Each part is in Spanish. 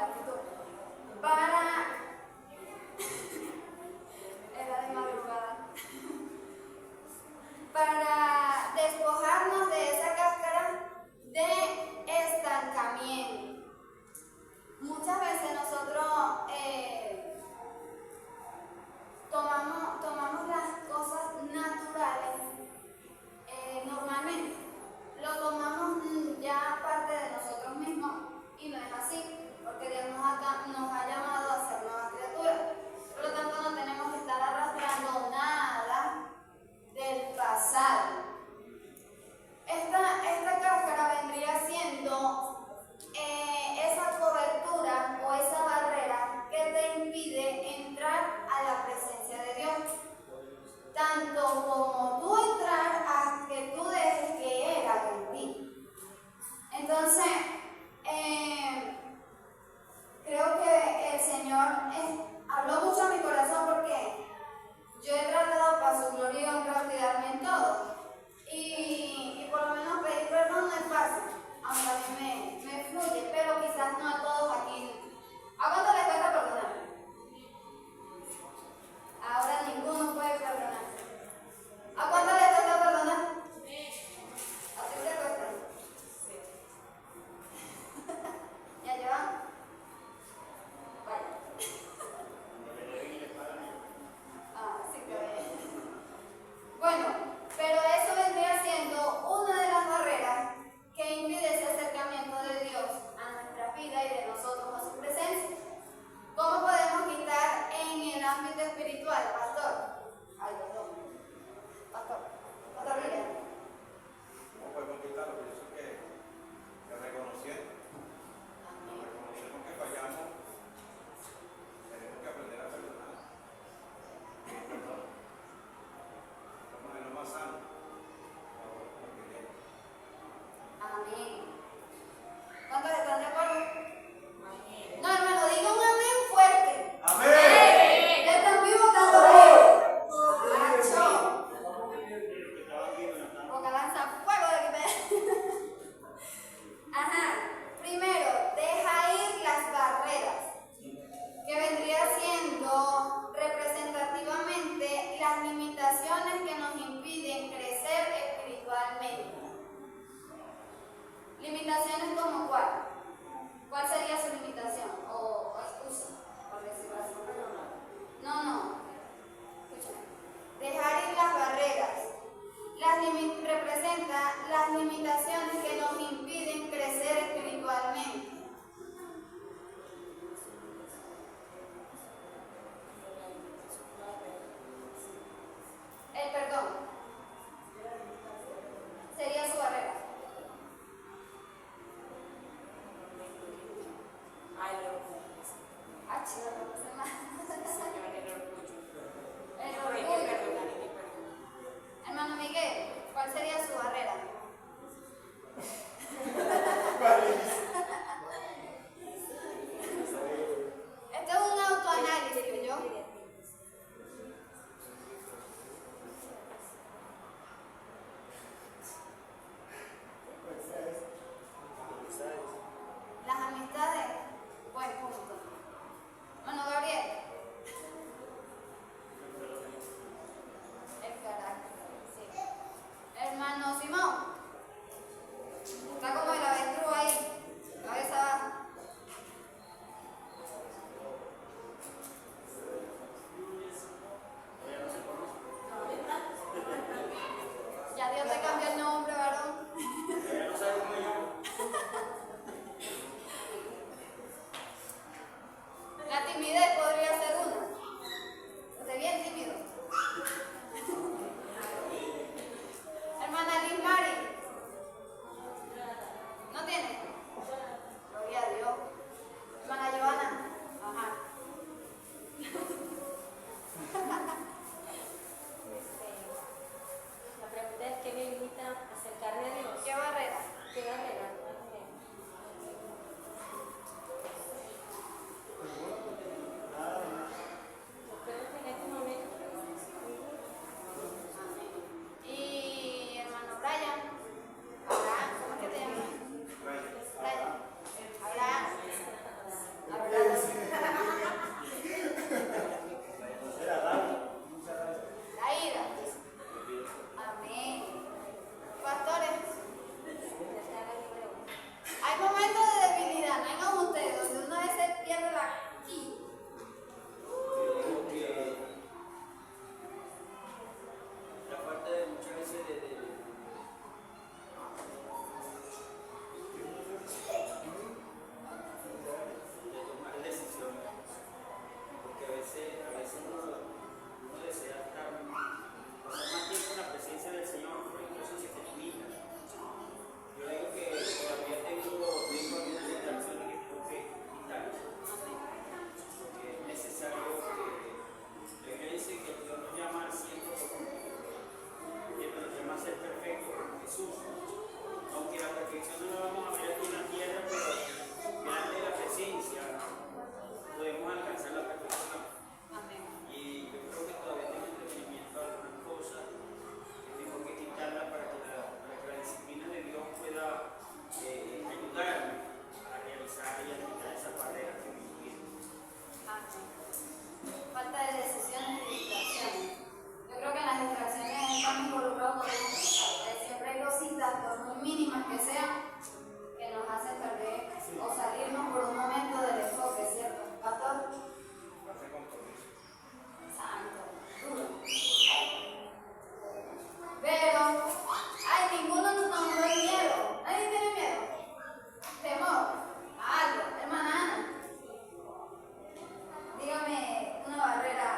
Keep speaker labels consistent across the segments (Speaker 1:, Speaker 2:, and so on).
Speaker 1: actitud para era de madrugada para despojarnos de esa cáscara de estancamiento. Muchas veces nosotros tomamos las cosas naturales
Speaker 2: veces uno desea pasar más tiempo en la presencia del Señor, pero incluso se te limita. Yo digo que todavía tengo algunas distracciones que tengo que quitar, porque es necesario que la Biblia dice que Dios nos llama al 100%, que nos llama a ser perfectos como Jesús. Aunque la perfección no la vamos a ver aquí en la tierra, pero delante de la presencia podemos alcanzar la perfección. Y yo creo que todavía tengo entretenimiento a algunas cosas que tengo que quitarlas para que la disciplina de Dios pueda ayudarme a realizar y a quitar esas barreras que me impiden.
Speaker 1: Falta de decisiones y distracciones. Yo creo que en las distracciones estamos involucrados siempre hay cositas, por muy mínimas que sean, que nos hacen perder o salirnos por un momento del enfoque, ¿cierto? ¿Pastor? Santo, duro. Pero, ninguno nos nombró el miedo. ¿Nadie tiene miedo? Temor. Algo, hermana Ana. Dígame una barrera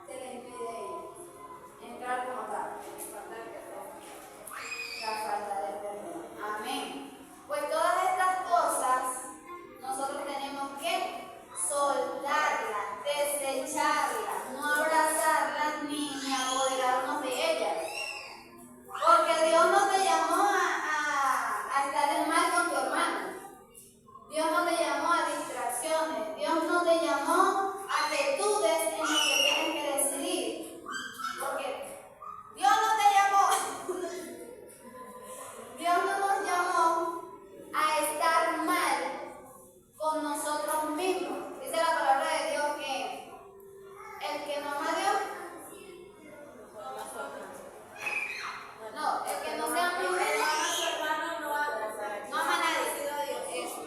Speaker 1: que le impide entrar como tal. La falta de perdón. Amén. Pues todas estas cosas nosotros tenemos que soltarlas, desecharlas, no abrazarlas ni apoderarnos de ellas. Porque Dios no te llamó a estar en mal con tu hermano. Dios no te llamó a distracciones. Dios no te llamó a que dudes en lo que tienes que decidir. Porque Dios no te llamó. Dios no nos llamó a estar mal con nosotros mismos. Dice la palabra de Dios que el que no ama a Dios, no, el que no se ama a Dios, no ama a nadie. Eso.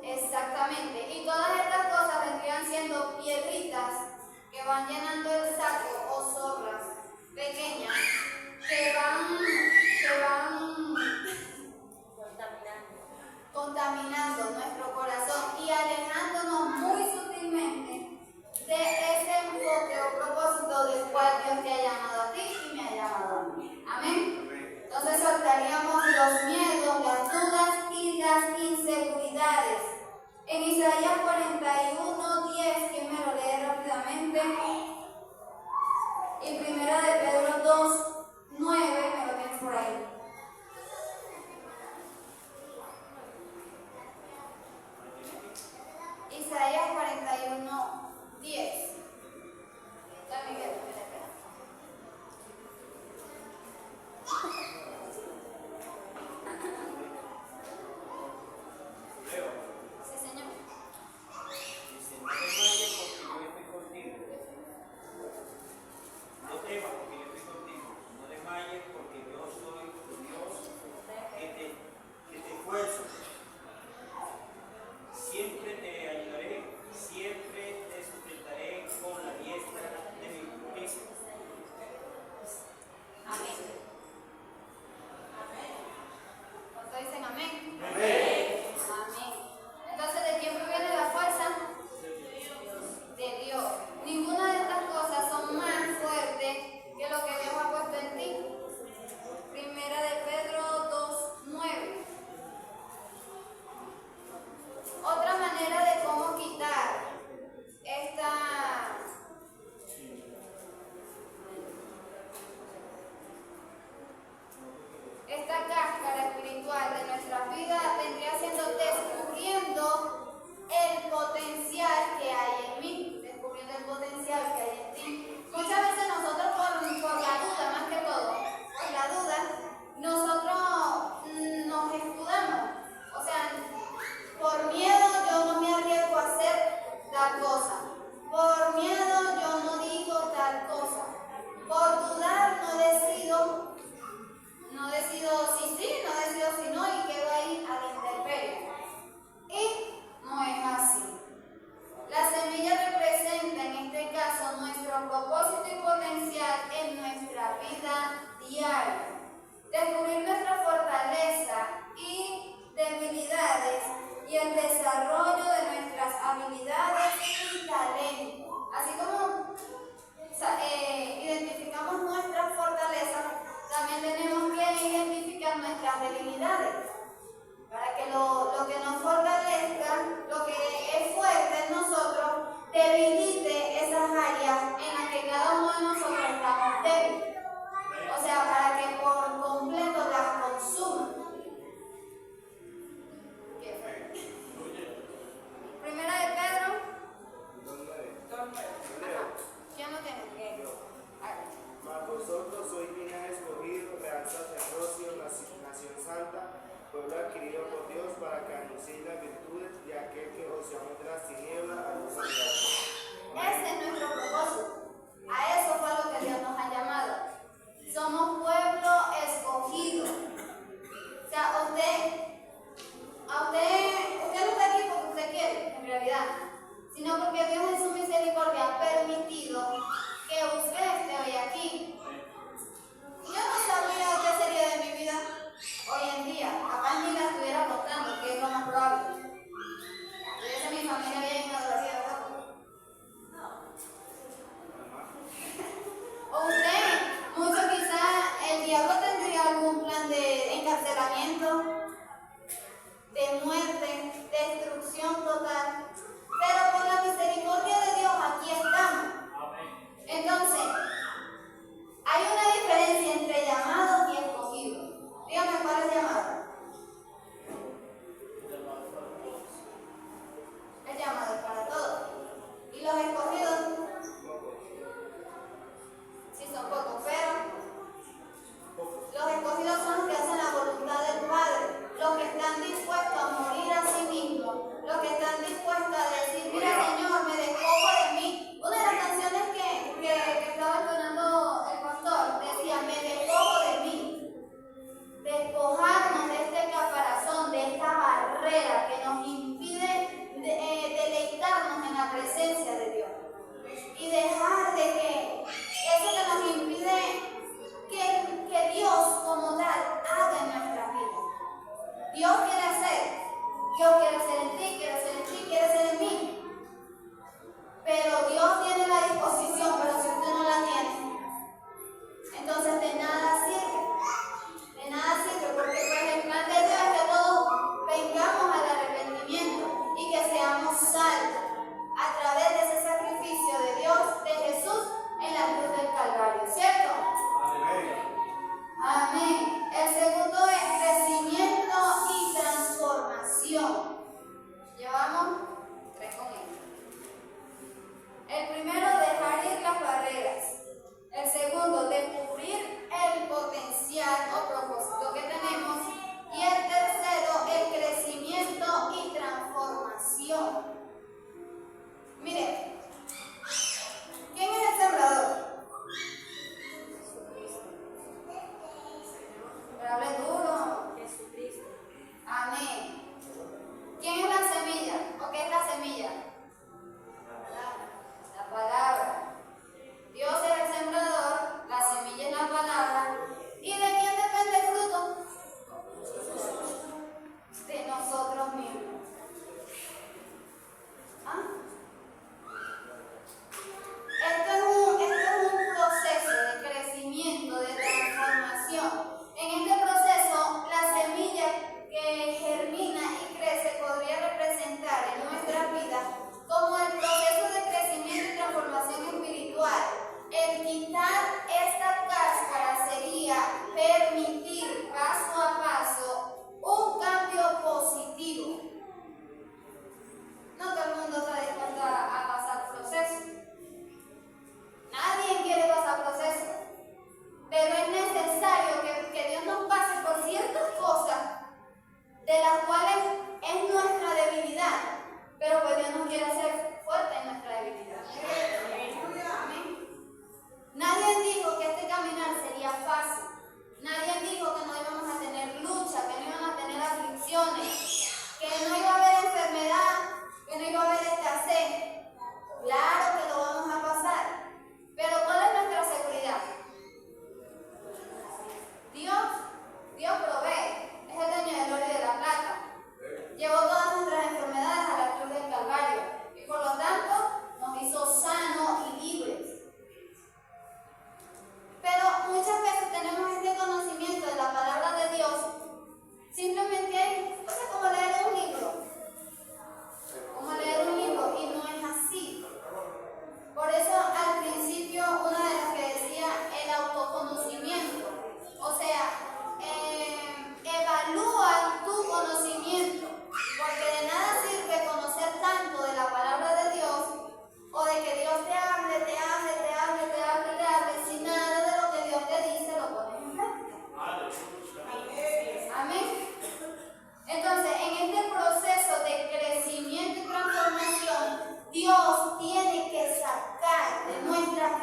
Speaker 1: Exactamente. Y todas estas cosas vendrían siendo piedritas que van llenando el saco o zorras pequeñas que van contaminando nuestro corazón y alejándonos muy sutilmente de ese enfoque o propósito del cual Dios te ha llamado a ti y me ha llamado a mí. Amén. Entonces soltaríamos los miedos, las dudas y las inseguridades. En Isaías 41:10, ¿quién me lo lee rápidamente?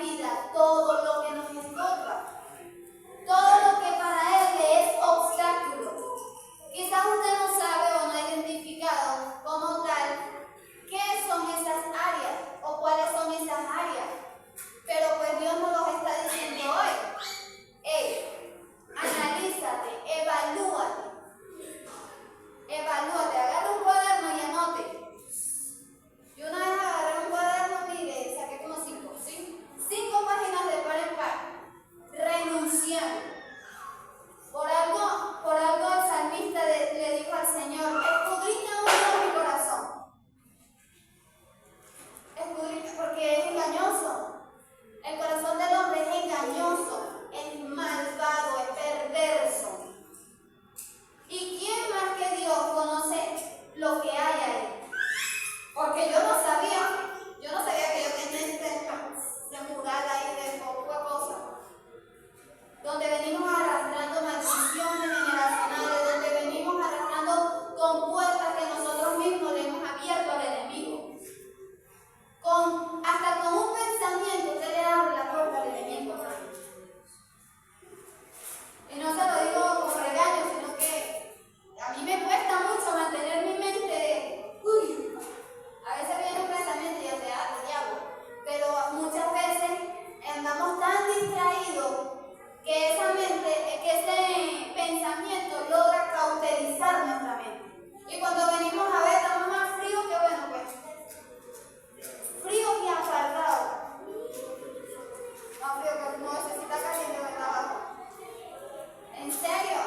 Speaker 1: vida todo lo que nos estorba, todo lo que para Él le es obstáculo. Quizás usted no sabe o no ha identificado como tal qué son esas áreas o cuáles son esas áreas, pero pues Dios nos los está diciendo hoy. Analízate, evalúate, agarra un cuaderno y anote. Yo una vez agarré un cuaderno, mire, saqué como 5 páginas de par en par, renunciando. Por algo el salmista le dijo al Señor: escudriña mi corazón. Escudriña, porque es engañoso. El corazón del hombre es engañoso, es malvado, es perverso. ¿Y quién más que Dios conoce lo que hay ahí? Porque yo no sabía que yo tenía este mural ahí de poca cosa, donde venimos arrastrando maldiciones generacionales, donde venimos arrastrando con puertas que nosotros mismos le hemos abierto al enemigo. Hasta con un pensamiento usted le abre la puerta al enemigo, hermano. Y no se lo digo como regaño, sino que a mí me cuesta mucho mantener mi mente a veces viene un pensamiento y yo te hago, pero muchas veces andamos tan distraídos que ese pensamiento logra cauterizar nuestra mente. Y cuando venimos a ver, estamos más fríos que bueno, pues. Frío que apartado. Más frío que no sé si está caliente o está abajo. ¿En serio?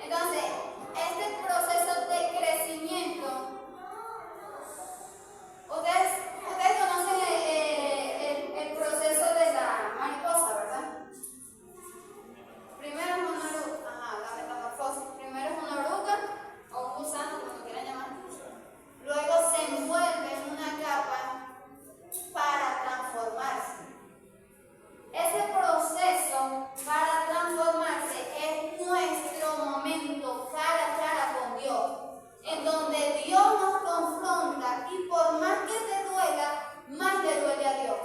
Speaker 1: Entonces, este proceso de crecimiento, ustedes conocen el proceso de la mariposa, ¿verdad? Primero es una oruga, la metamorfosis. Primero es una oruga o un gusano, como quieran llamar. Luego se envuelve en una capa para transformarse. Ese proceso para transformarse es nuestro momento cara a cara con Dios, en donde Dios nos confronta y por más que te duela, más le duele a Dios.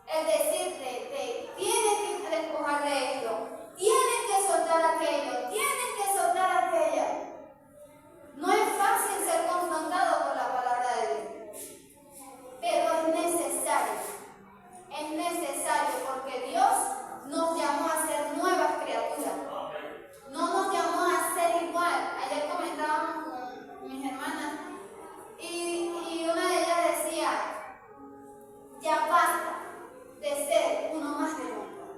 Speaker 1: Es decirte, tienes que despojar de esto, tienes que soltar aquello, tienes que soltar aquella. No es fácil ser confrontado con la palabra de Dios, pero es necesario porque Dios nos llamó a ser nuevas criaturas. No nos llamó a ser igual. Ayer comentábamos con mis hermanas y una de ellas decía: ya basta de ser uno más del montón.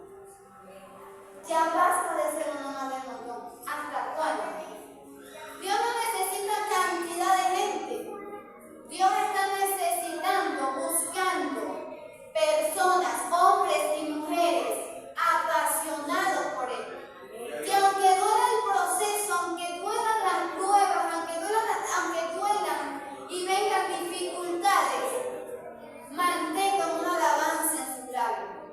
Speaker 1: Ya basta de ser uno más del montón. ¿Hasta cuándo? Dios no necesita cantidad de gente. Dios está necesitando, buscando personas, hombres y mujeres apasionados por Él. Que aunque duela el proceso, aunque duelan las pruebas, aunque duelan y vengan dificultades, mantengan una alabanza en sus labios.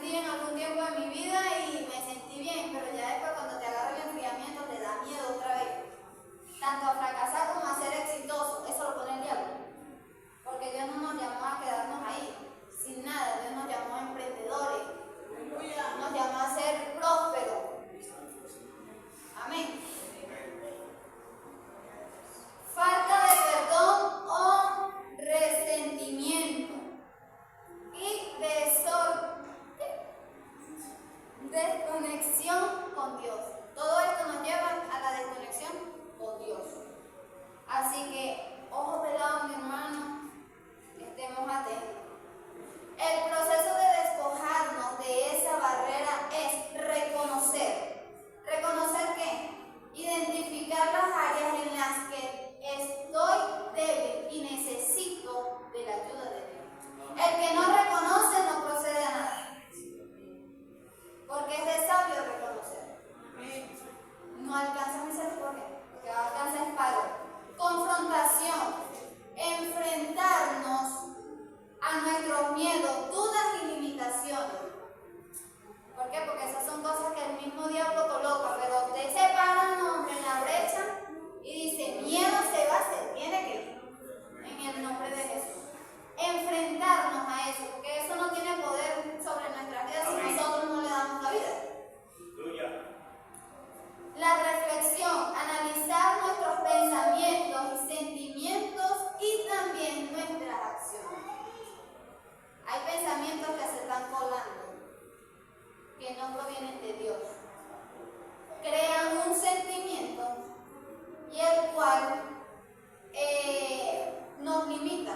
Speaker 1: sentí en algún tiempo de mi vida y me sentí bien, pero ya después cuando te agarra el enfriamiento te da miedo otra vez. Tanto a fracasar como a ser exitoso, eso lo pone el diablo. Porque Dios no nos llamó a quedarnos ahí, sin nada. Dios nos llamó a emprendedores, nos llamó a ser prósperos. Amén. Falta de perdón o resentimiento y desconexión con Dios. Todo esto nos lleva a la desconexión con Dios. Así que, ojo pelado, mi hermano, estemos atentos. El proceso de despojarnos de esa barrera es reconocer. ¿Reconocer qué? Identificar las áreas en las que estoy débil y necesito de la ayuda de Dios. El que no reconoce no procede a nada. Porque es de sabio reconocer. No alcanza misericordia, porque alcanza es pago. Confrontación. Enfrentarnos a nuestros miedos, dudas y limitaciones. ¿Por qué? Porque esas son cosas que el mismo diablo coloca, pero usted se para un hombre en la brecha y dice, miedo se va, se tiene que ir, en el nombre de Jesús. Enfrentarnos a eso, porque eso no tiene poder sobre nuestras vidas si nosotros no le damos la vida. La reflexión, analizar nuestros pensamientos y sentimientos y también nuestras acciones. Hay pensamientos que se están colando, que no provienen de Dios. Crean un sentimiento y el cual nos limita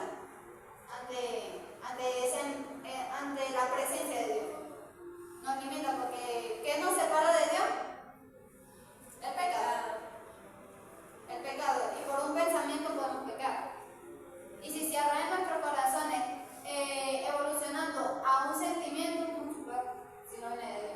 Speaker 1: ante la presencia de Dios. Nos limita porque ¿qué nos separa de Dios? El pecado. El pecado. Y por un pensamiento podemos pecar. Y si se arraigan nuestros corazones evolucionando a un sentimiento, si no viene de Dios.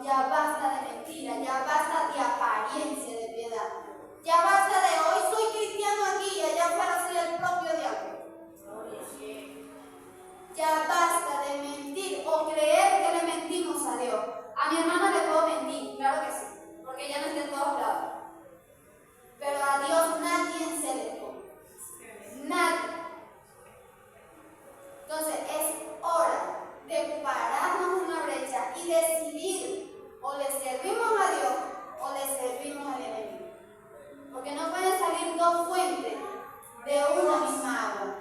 Speaker 1: ya basta de mentira, ya basta de apariencia de piedad. Ya basta de hoy soy cristiano aquí y allá afuera soy el propio diablo. Ya basta de mentir o creer que le mentimos a Dios. A mi hermana le puedo mentir, claro que sí, porque ella no está en todos lados. Pero a Dios nadie se le pone. Nadie. Entonces es hora de pararnos en la brecha y decidir o le servimos a Dios o le servimos al enemigo. Porque no pueden salir dos fuentes de una misma agua.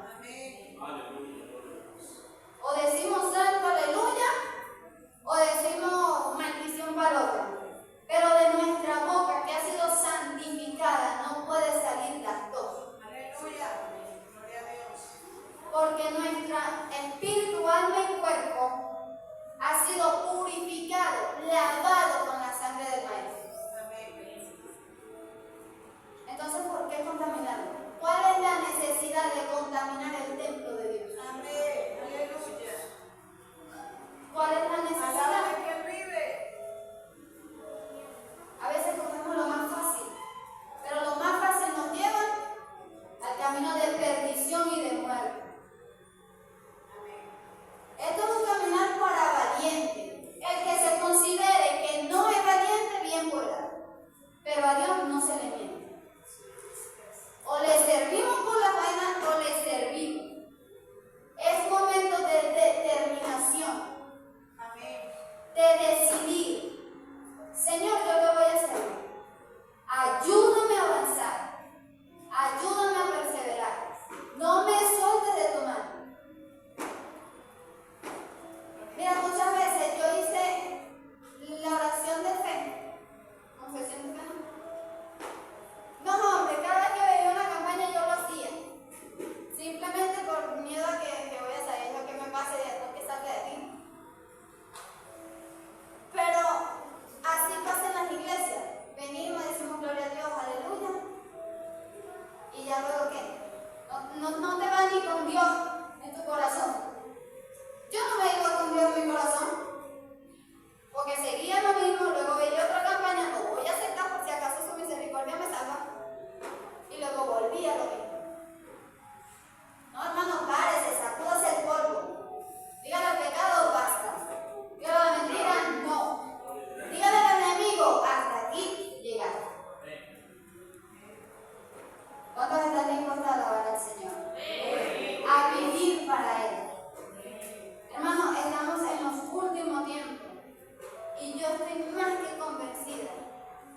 Speaker 1: O decimos santo, aleluya, o decimos maldición para el otro. Pero de nuestra boca que ha sido santificada no puede salir las dos.
Speaker 3: Aleluya. Gloria a Dios.
Speaker 1: Porque nuestro espíritu, alma y cuerpo ha sido purificado, lavado con la sangre del Maestro. Entonces, ¿por qué contaminarlo? ¿Cuál es la necesidad de contaminar el templo de Dios?
Speaker 3: Amén. Aleluya.
Speaker 1: ¿Cuál es la necesidad?
Speaker 3: Alaba que Él vive.
Speaker 1: A veces cogemos lo más fácil, pero lo más fácil nos lleva al camino de perdición y de muerte. Esto es un caminar para valiente. El que se considere que no es valiente, bien pueda. Pero a Dios no se le miente. O le servimos por la buena o le servimos. Es momento de determinación, de decidir. Señor, yo te voy a servir. Ayúdame a avanzar. Ayúdame a perseverar. No me sueltes de tu mano. Mira, muchas veces yo hice la oración de fe, confesión de fe. No, hombre, cada vez que veía una campaña yo lo hacía. Simplemente por miedo a que voy a saber lo que me pase y después que salga de ti. Pero así pasa en las iglesias. Venimos, decimos gloria a Dios, aleluya. Y ya luego ¿qué? No te vas ni con Dios en tu corazón. Yo no me iba con Dios en mi corazón. Porque seguía lo mismo, luego veía otra campaña, no voy a aceptar por si acaso su misericordia me salva. Y luego volvía a lo mismo. No, hermano, párese, sacúdase el polvo. Dígale al pecado, basta. Dígale a la mentira, no. Dígale al enemigo, hasta aquí llegaste. ¿Cuántos están dispuestos a alabar al Señor? A vivir para Él. Hermano, estamos en los últimos tiempos. Y yo estoy más que convencida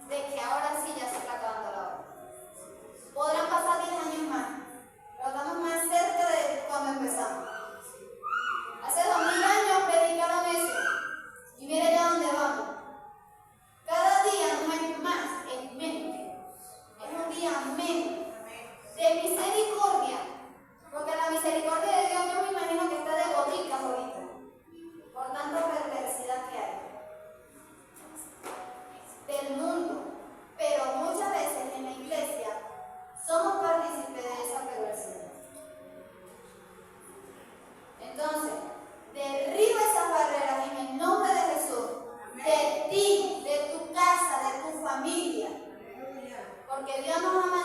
Speaker 1: de que ahora sí ya se está acabando la hora. Podrán pasar 10 años más, pero estamos más cerca de cuando empezamos. Hace 2000 años predicaron eso. Y mire ya dónde vamos. Cada día no es más, es menos. Es un día menos de misericordia. Porque la misericordia de Dios yo me imagino que está de goticas ahorita. Por tanta perversidad que hay del mundo. Pero muchas veces en la iglesia somos partícipes de esa perversidad. Entonces, derriba esas barreras en el nombre de Jesús. De ti, de tu casa, de tu familia. Porque Dios nos ama